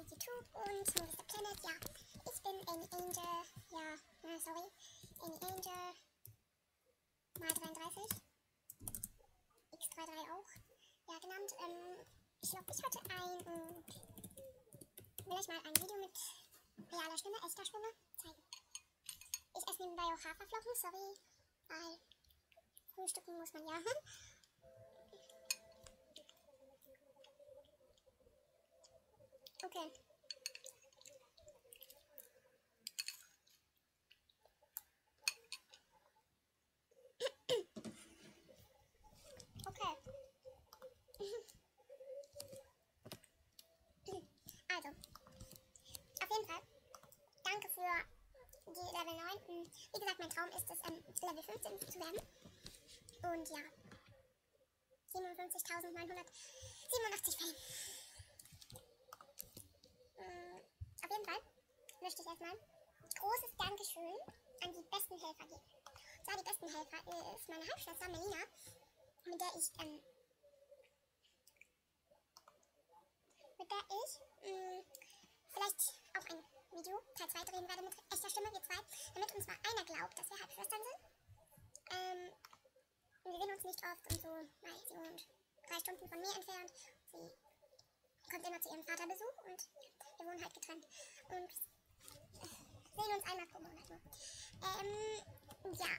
YouTube und Mr. Planet, ja. Ich bin Amy Angel, ja, sorry, Amy Angel, mal 33, X33 auch, ja, genannt. Ich logge mich heute ein und will euch mal ein Video mit realer Stimme, echter Stimme zeigen. Ich esse nebenbei auch Haferflocken, sorry, weil frühstücken muss man ja. Okay. Okay. Also, auf jeden Fall, danke für die Level 9. Wie gesagt, mein Traum ist es, Level 15 zu werden. Und ja, 57.987 Fame. Auf jeden Fall möchte ich erstmal großes Dankeschön an die besten Helfer geben. Und zwar die besten Helfer ist meine Halbschwester Melina, mit der ich vielleicht auch ein Video, Teil 2 drehen werde mit echter Stimme, wir zwei, damit uns mal einer glaubt, dass wir Halbschwestern sind. Wir sehen uns nicht oft und so, weil sie wohnt 3 Stunden von mir entfernt. Sie kommt immer zu ihrem Vater Besuch und wir wohnen halt getrennt. Und sehen uns einmal pro Monat nur. Ja,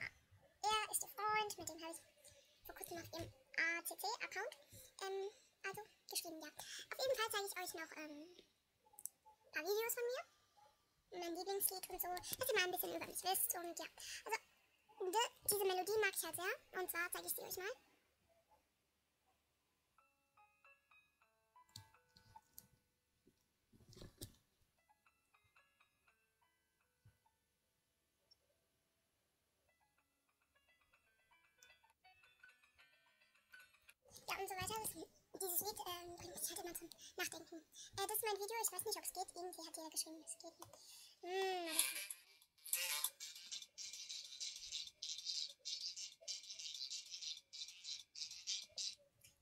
er ist der Freund, mit dem habe ich vor kurzem auf ihrem ACC-Account also geschrieben, ja. Auf jeden Fall zeige ich euch noch ein paar Videos von mir. Mein Lieblingslied und so, dass ihr mal ein bisschen über mich wisst und ja. Also, diese Melodie mag ich halt sehr und zwar zeige ich sie euch mal. Ja, und so weiter. Dieses Lied bringt mich halt immer zum Nachdenken. Das ist mein Video, ich weiß nicht, ob es geht. Irgendwie hat jeder geschrieben, es geht nicht.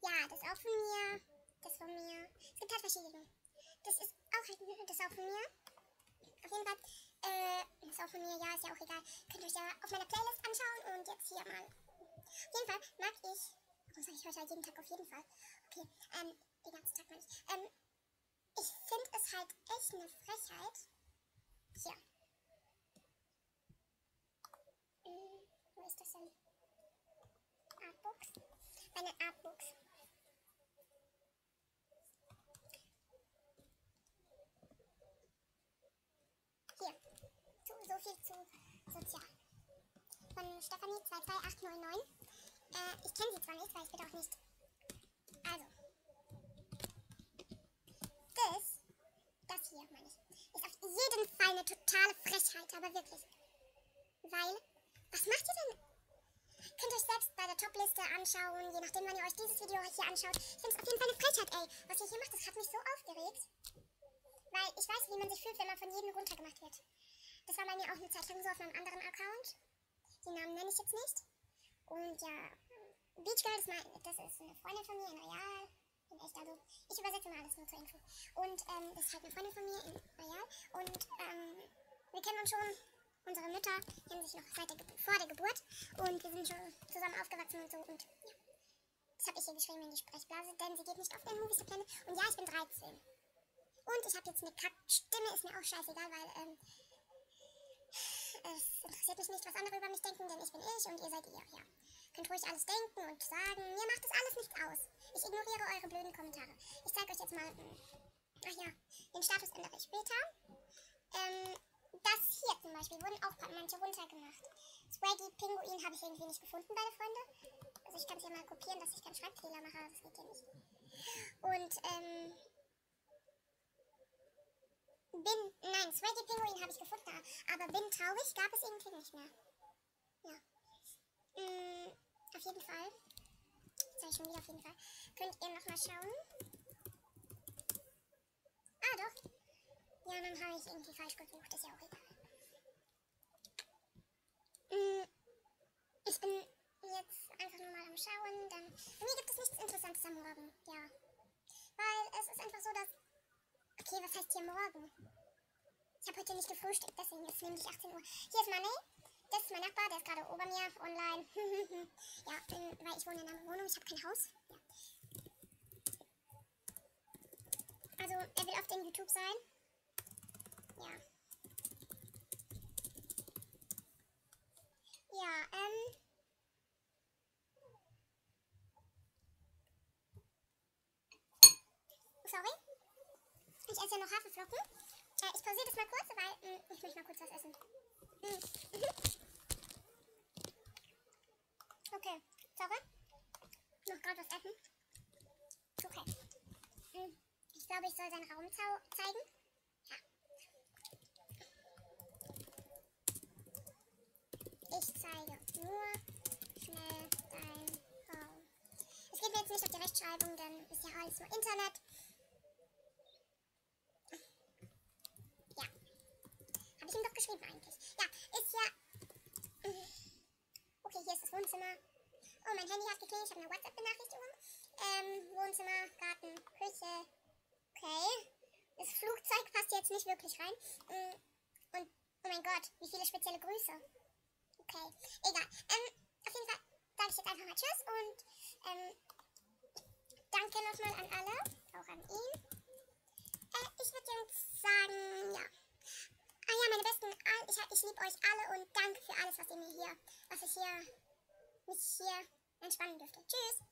Ja, das ist auch von mir. Das von mir. Es gibt halt verschiedene. Das ist auch halt, das ist auch von mir. Auf jeden Fall, das ist auch von mir, ja, ist ja auch egal. Könnt ihr euch ja auf meiner Playlist anschauen und jetzt hier mal. Auf jeden Fall mag ich. Warum sage ich heute halt jeden Tag auf jeden Fall? Okay, den ganzen Tag meine ich. Ich finde es halt echt eine Frechheit. Hier. Wo ist das denn? Artbooks? Meine Artbooks. Hier. So viel zu sozial. Von Stefanie 22899. Ich kenne sie zwar nicht, weil ich bin auch nicht. Also. Das hier, meine ich, ist auf jeden Fall eine totale Frechheit, aber wirklich. Weil, was macht ihr denn? Könnt ihr euch selbst bei der Topliste anschauen, je nachdem, wann ihr euch dieses Video hier anschaut. Ich finde es auf jeden Fall eine Frechheit, ey. Was ihr hier macht, das hat mich so aufgeregt. Weil ich weiß, wie man sich fühlt, wenn man von jedem runtergemacht wird. Das war bei mir auch eine Zeit lang so auf einem anderen Account. Den Namen nenne ich jetzt nicht. Und ja, Beach Girl, das ist eine Freundin von mir in Real. In echt, also ich übersetze mal alles nur zur Info. Und das ist halt eine Freundin von mir in Real. Und wir kennen uns schon. Unsere Mütter kennen sich noch vor der Geburt. Und wir sind schon zusammen aufgewachsen und so. Und ja, das habe ich ihr geschrieben in die Sprechblase, denn sie geht nicht auf den Movies Planet. Und ja, ich bin 13. Und ich habe jetzt eine Kackstimme, ist mir auch scheißegal, weil es interessiert mich nicht, was andere über mich denken, denn ich bin ich und ihr seid ihr, ja. Könnt ruhig alles denken und sagen, mir macht das alles nichts aus. Ich ignoriere eure blöden Kommentare. Ich zeige euch jetzt mal, ach ja, den Status ändere ich später. Das hier zum Beispiel wurden auch manche runtergemacht. Swaggy Pinguin habe ich irgendwie nicht gefunden bei der Freunde. Also ich kann es ja mal kopieren, dass ich keinen Schreibfehler mache, aber das geht ja nicht. Und, nein, Swaggy Pinguin habe ich gefunden, aber bin traurig gab es irgendwie nicht mehr. Ja. Auf jeden Fall. Jetzt sage ich schon wieder auf jeden Fall. Könnt ihr nochmal schauen? Ah, doch. Ja, dann habe ich irgendwie falsch gesucht. Ist ja auch egal. Ich bin jetzt einfach nur mal am Schauen. Dann, bei mir gibt es nichts Interessantes am Morgen. Ja. Weil es ist einfach so, dass... Okay, Okay, was heißt hier morgen? Ich habe heute nicht gefrühstückt, deswegen ist es nämlich 18 Uhr. Hier ist Money. Das ist mein Nachbar, der ist gerade ober mir online. Ja, weil ich wohne in einer Wohnung, ich habe kein Haus. Ja. Also, er will auf dem YouTube sein. Ja. Ja, sorry. Ich esse noch Haferflocken. Ich pausiere das mal kurz, weil ich möchte mal kurz was essen. Okay, sorry. Noch gerade was essen. Okay. Ich glaube, ich soll seinen Raum zeigen. Ja. Ich zeige nur schnell deinen Raum. Es geht mir jetzt nicht auf die Rechtschreibung, denn ist ja alles nur Internet. Ja. Habe ich ihm doch geschrieben eigentlich. Ja, ist ja... Okay, hier ist das Wohnzimmer. Oh, mein Handy hat geklingelt. Ich habe eine WhatsApp-Benachrichtigung. Wohnzimmer, Garten, Küche. Okay. Das Flugzeug passt jetzt nicht wirklich rein. Und, oh mein Gott, wie viele spezielle Grüße. Okay, egal. Auf jeden Fall sage ich jetzt einfach mal Tschüss und danke nochmal an alle, auch an ihn. Ich würde jetzt sagen, ja. Ah ja, meine Besten, ich liebe euch alle und danke für alles, was ich mich hier entspannen dürfte. Tschüss.